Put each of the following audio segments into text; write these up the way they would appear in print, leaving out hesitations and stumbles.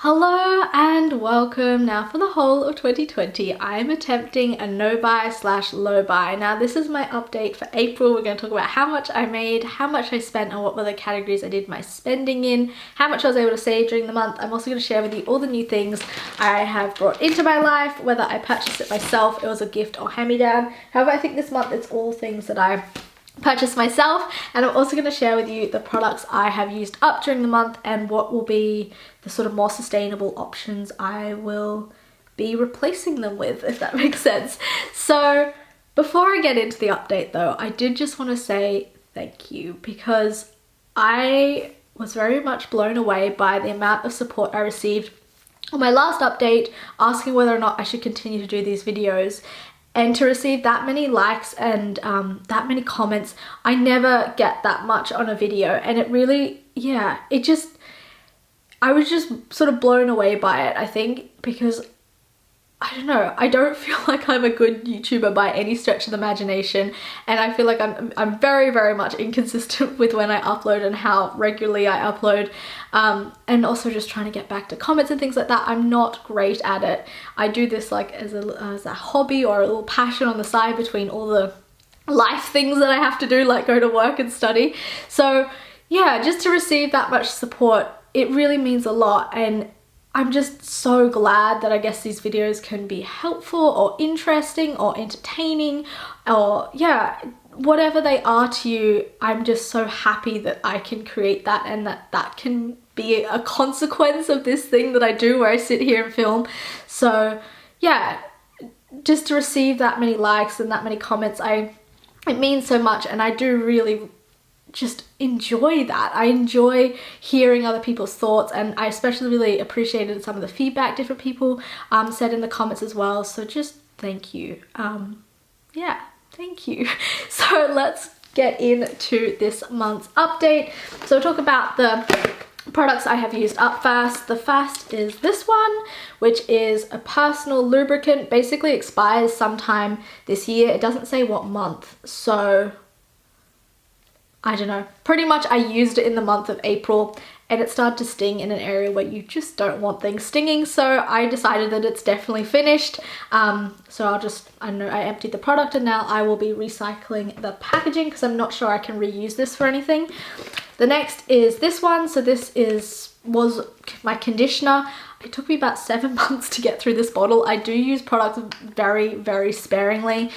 Hello and welcome. Now for the whole of 2020, I am attempting a no buy / low buy. Now this is my update for April. We're going to talk about how much I made, how much I spent, and what were the categories I did my spending in, how much I was able to save during the month. I'm also going to share with you all the new things I have brought into my life, whether I purchased it myself, it was a gift or hand-me-down. However, I think this month it's all things that I purchased myself, and I'm also going to share with you the products I have used up during the month and what will be the sort of more sustainable options I will be replacing them with, if that makes sense. So before I get into the update though, I did just want to say thank you, because I was very much blown away by the amount of support I received on my last update asking whether or not I should continue to do these videos. And to receive that many likes and that many comments, I never get that much on a video. And it really, yeah, I was just sort of blown away by it, I think, because I don't know, I don't feel like I'm a good YouTuber by any stretch of the imagination, and I feel like I'm very, very much inconsistent with when I upload and how regularly I upload, and also just trying to get back to comments and things like that. I'm not great at it. I do this like as a hobby or a little passion on the side between all the life things that I have to do, like go to work and study. So yeah, just to receive that much support, it really means a lot, and I'm just so glad that I guess these videos can be helpful or interesting or entertaining, or yeah, whatever they are to you. I'm just so happy that I can create that, and that can be a consequence of this thing that I do where I sit here and film. So yeah, just to receive that many likes and that many comments, it means so much, and I do really just enjoy that. I enjoy hearing other people's thoughts, and I especially really appreciated some of the feedback different people said in the comments as well. So just thank you. Yeah, thank you. So let's get into this month's update. So we'll talk about the products I have used up first. The first is this one, which is a personal lubricant. Basically expires sometime this year. It doesn't say what month, so I don't know. Pretty much I used it in the month of April, and it started to sting in an area where you just don't want things stinging, so I decided that it's definitely finished. So I emptied the product, and now I will be recycling the packaging because I'm not sure I can reuse this for anything. The next is this one. So this was my conditioner. It took me about 7 months to get through this bottle. I do use products very, very sparingly.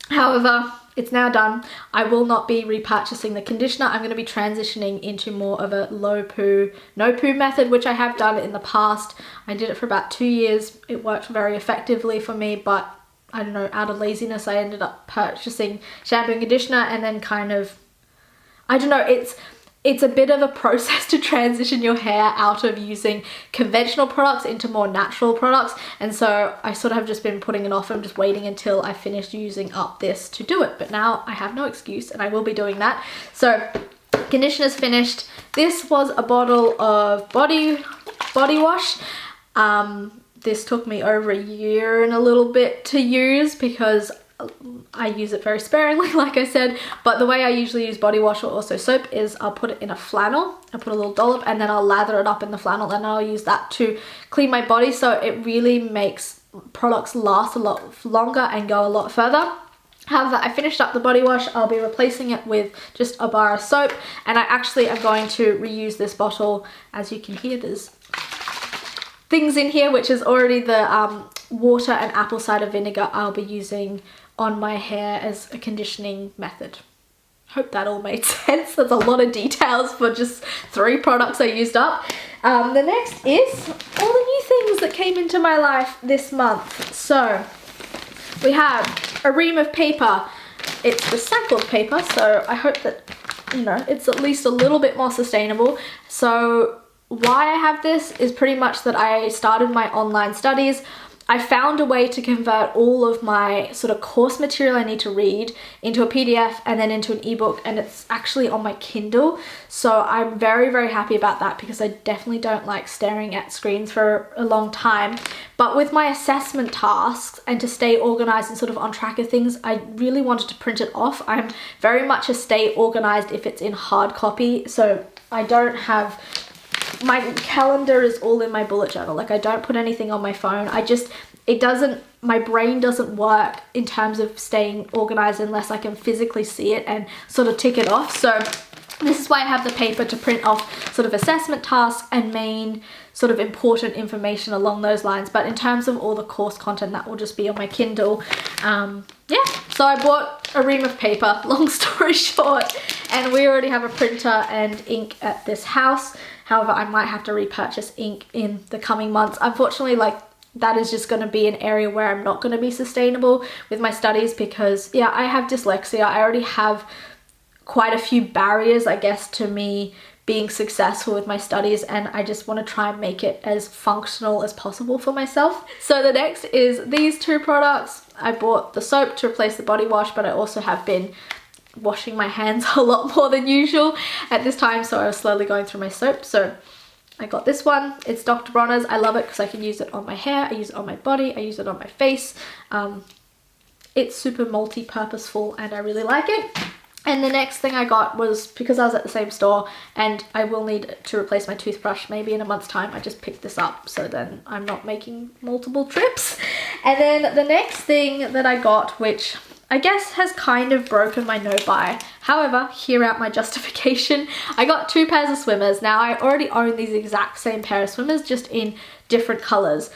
However, it's now done. I will not be repurchasing the conditioner. I'm going to be transitioning into more of a low poo, no poo method, which I have done in the past. I did it for about 2 years. It worked very effectively for me, but I don't know, out of laziness, I ended up purchasing shampoo and conditioner, and then kind of, I don't know, it's a bit of a process to transition your hair out of using conventional products into more natural products, and so I sort of have just been putting it off. I'm just waiting until I finish using up this to do it, but now I have no excuse and I will be doing that. So conditioner's finished. This was a bottle of body wash. This took me over a year and a little bit to use because I use it very sparingly, like I said, but the way I usually use body wash or also soap is I'll put it in a flannel. I'll put a little dollop and then I'll lather it up in the flannel, and I'll use that to clean my body, so it really makes products last a lot longer and go a lot further. However, I finished up the body wash. I'll be replacing it with just a bar of soap, and I actually am going to reuse this bottle. As you can hear, there's things in here, which is already the water and apple cider vinegar I'll be using on my hair as a conditioning method. Hope that all made sense. That's a lot of details for just 3 products I used up. The next is all the new things that came into my life this month. So we have a ream of paper. It's recycled paper, so I hope that, you know, it's at least a little bit more sustainable. So why I have this is pretty much that I started my online studies. I found a way to convert all of my sort of course material I need to read into a PDF and then into an ebook, and it's actually on my Kindle. So I'm very, very happy about that because I definitely don't like staring at screens for a long time. But with my assessment tasks and to stay organized and sort of on track of things, I really wanted to print it off. I'm very much a stay organized if it's in hard copy, so I don't have my calendar is all in my bullet journal. Like I don't put anything on my phone. My brain doesn't work in terms of staying organized unless I can physically see it and sort of tick it off. So this is why I have the paper to print off sort of assessment tasks and main sort of important information along those lines. But in terms of all the course content, that will just be on my Kindle. Yeah, so I bought a ream of paper, long story short, and we already have a printer and ink at this house. However, I might have to repurchase ink in the coming months. Unfortunately, like that is just going to be an area where I'm not going to be sustainable with my studies because, yeah, I have dyslexia. I already have quite a few barriers, I guess, to me being successful with my studies, and I just want to try and make it as functional as possible for myself. So the next is these two products. I bought the soap to replace the body wash, but I also have been washing my hands a lot more than usual at this time, so I was slowly going through my soap. So I got this one. It's Dr. Bronner's. I love it because I can use it on my hair, I use it on my body, I use it on my face. It's super multi-purposeful and I really like it. And the next thing I got was, because I was at the same store and I will need to replace my toothbrush maybe in a month's time, I just picked this up so then I'm not making multiple trips. And then the next thing that I got, which I guess has kind of broken my no buy. However, hear out my justification. I got 2 pairs of swimmers. Now I already own these exact same pair of swimmers, just in different colors.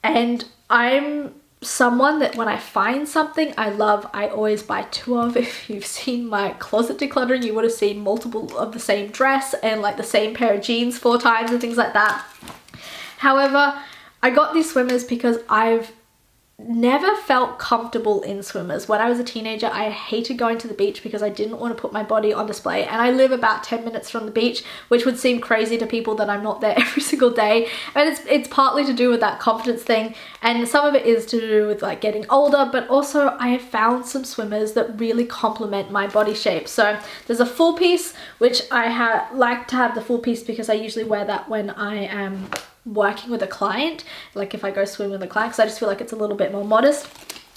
And I'm someone that when I find something I love, I always buy 2 of. If you've seen my closet decluttering, you would have seen multiple of the same dress and like the same pair of jeans 4 times and things like that. However, I got these swimmers because I've never felt comfortable in swimmers. When I was a teenager, I hated going to the beach because I didn't want to put my body on display, and I live about 10 minutes from the beach, which would seem crazy to people that I'm not there every single day. And it's partly to do with that confidence thing, and some of it is to do with like getting older, but also I have found some swimmers that really complement my body shape. So there's a full piece, which I like to have the full piece because I usually wear that when I am working with a client, like if I go swim with a client, because I just feel like it's a little bit more modest.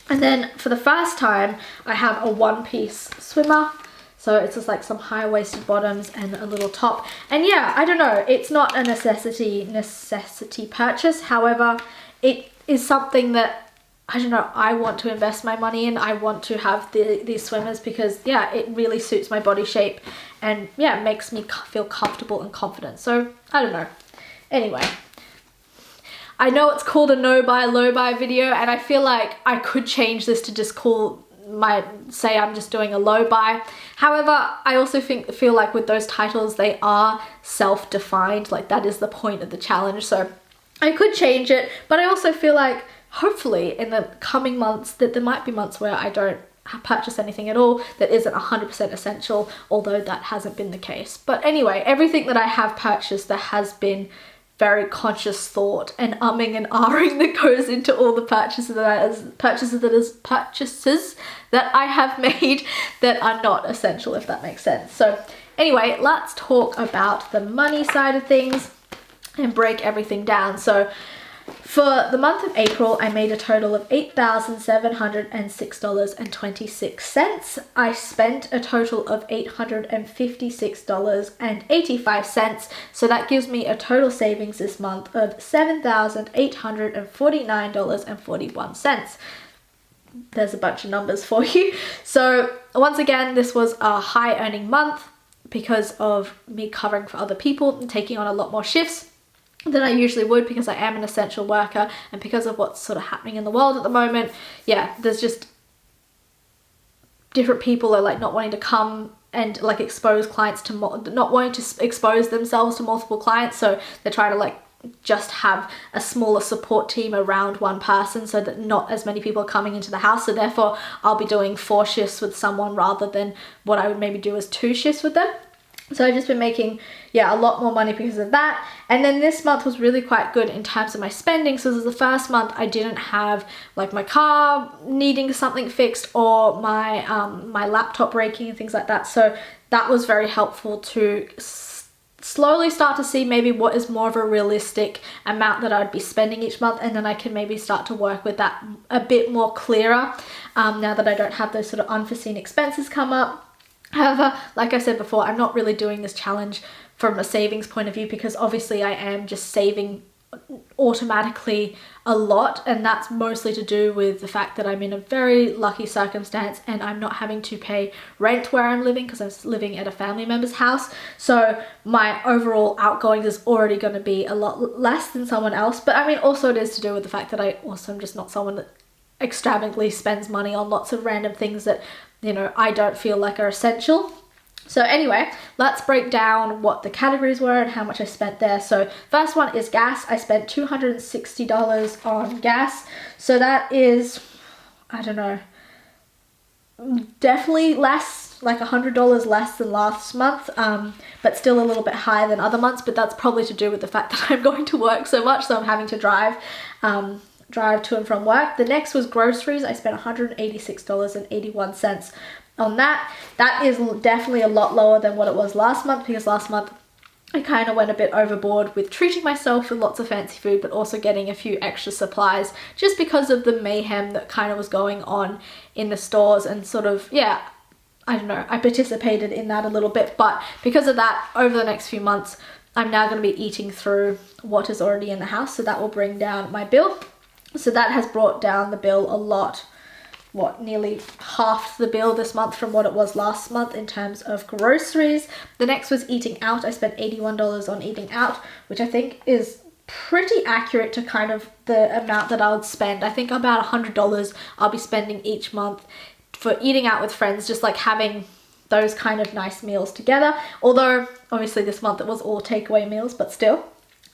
And then for the first time I have a 1-piece swimmer, so it's just like some high-waisted bottoms and a little top. And yeah, I don't know, it's not a necessity purchase. However, it is something that, I don't know, I want to invest my money in. I want to have these swimmers because, yeah, it really suits my body shape and, yeah, it makes me feel comfortable and confident. So, I don't know. Anyway, I know it's called a no buy, low buy video, and I feel like I could change this to just say I'm just doing a low buy. However, I also feel like with those titles, they are self-defined. Like that is the point of the challenge. So I could change it, but I also feel like hopefully in the coming months that there might be months where I don't purchase anything at all that isn't 100% essential, although that hasn't been the case. But anyway, everything that I have purchased, there has been very conscious thought and umming and ahhing that goes into all the purchases that I have made that are not essential, if that makes sense. So anyway, let's talk about the money side of things and break everything down. So for the month of April, I made a total of $8,706.26. I spent a total of $856.85. So that gives me a total savings this month of $7,849.41. There's a bunch of numbers for you. So once again, this was a high earning month because of me covering for other people and taking on a lot more shifts than I usually would because I am an essential worker, and because of what's sort of happening in the world at the moment, yeah, there's just different people are like not wanting to come and like expose clients to not wanting to expose themselves to multiple clients, so they're trying to like just have a smaller support team around one person so that not as many people are coming into the house. So therefore I'll be doing 4 shifts with someone rather than what I would maybe do as 2 shifts with them. So I've just been making, yeah, a lot more money because of that. And then this month was really quite good in terms of my spending. So this is the first month I didn't have like my car needing something fixed or my my laptop breaking and things like that. So that was very helpful to slowly start to see maybe what is more of a realistic amount that I'd be spending each month, and then I can maybe start to work with that a bit more clearer now that I don't have those sort of unforeseen expenses come up. However, like I said before, I'm not really doing this challenge from a savings point of view, because obviously I am just saving automatically a lot, and that's mostly to do with the fact that I'm in a very lucky circumstance and I'm not having to pay rent where I'm living because I'm living at a family member's house. So my overall outgoings is already going to be a lot less than someone else. But I mean, also it is to do with the fact that I also am just not someone that extravagantly spends money on lots of random things that, you know, I don't feel like are essential. So anyway, let's break down what the categories were and how much I spent there. So first one is gas. I spent $260 on gas. So that is, I don't know, definitely less, like $100 less than last month, but still a little bit higher than other months. But that's probably to do with the fact that I'm going to work so much, so I'm having to drive to and from work. The next was groceries. I spent $186.81 on that. That is definitely a lot lower than what it was last month, because last month I kind of went a bit overboard with treating myself with lots of fancy food, but also getting a few extra supplies just because of the mayhem that kind of was going on in the stores, and sort of, yeah, I don't know, I participated in that a little bit. But because of that, over the next few months, I'm now going to be eating through what is already in the house, so that will bring down my bill. So that has brought down the bill a lot. Nearly half the bill this month from what it was last month in terms of groceries. The next was eating out. I spent $81 on eating out, which I think is pretty accurate to kind of the amount that I would spend. I think about $100 I'll be spending each month for eating out with friends, just like having those kind of nice meals together. Although obviously this month it was all takeaway meals, but still.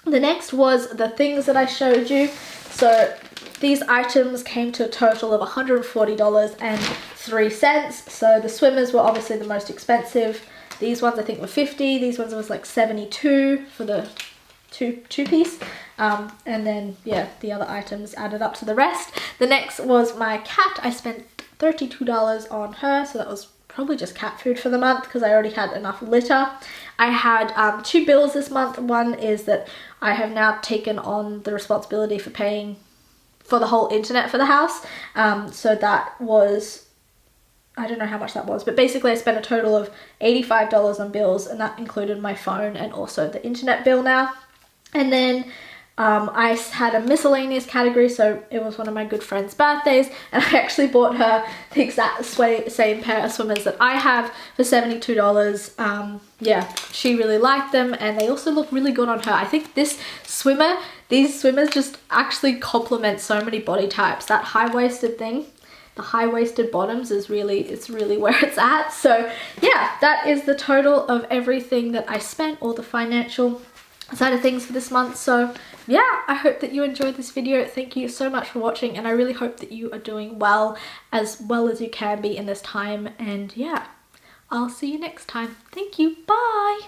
The next was the things that I showed you. So these items came to a total of $140.03. So the swimmers were obviously the most expensive. These ones I think were $50. These ones was like $72 for the two piece. And then yeah, the other items added up to the rest. The next was my cat. I spent $32 on her, so that was probably just cat food for the month because I already had enough litter. I had 2 bills this month. One is that I have now taken on the responsibility for paying for the whole internet for the house. So that was, I don't know how much that was, but basically I spent a total of $85 on bills, and that included my phone and also the internet bill now. And then I had a miscellaneous category, so it was one of my good friend's birthdays, and I actually bought her the exact same pair of swimmers that I have for $72. Yeah, she really liked them, and they also look really good on her. I think these swimmers just actually complement so many body types. That high-waisted thing, the high-waisted bottoms is really, it's really where it's at. So yeah, that is the total of everything that I spent, all the financial side of things for this month. So yeah, I hope that you enjoyed this video. Thank you so much for watching, and I really hope that you are doing well as you can be in this time. And yeah, I'll see you next time. Thank you. Bye.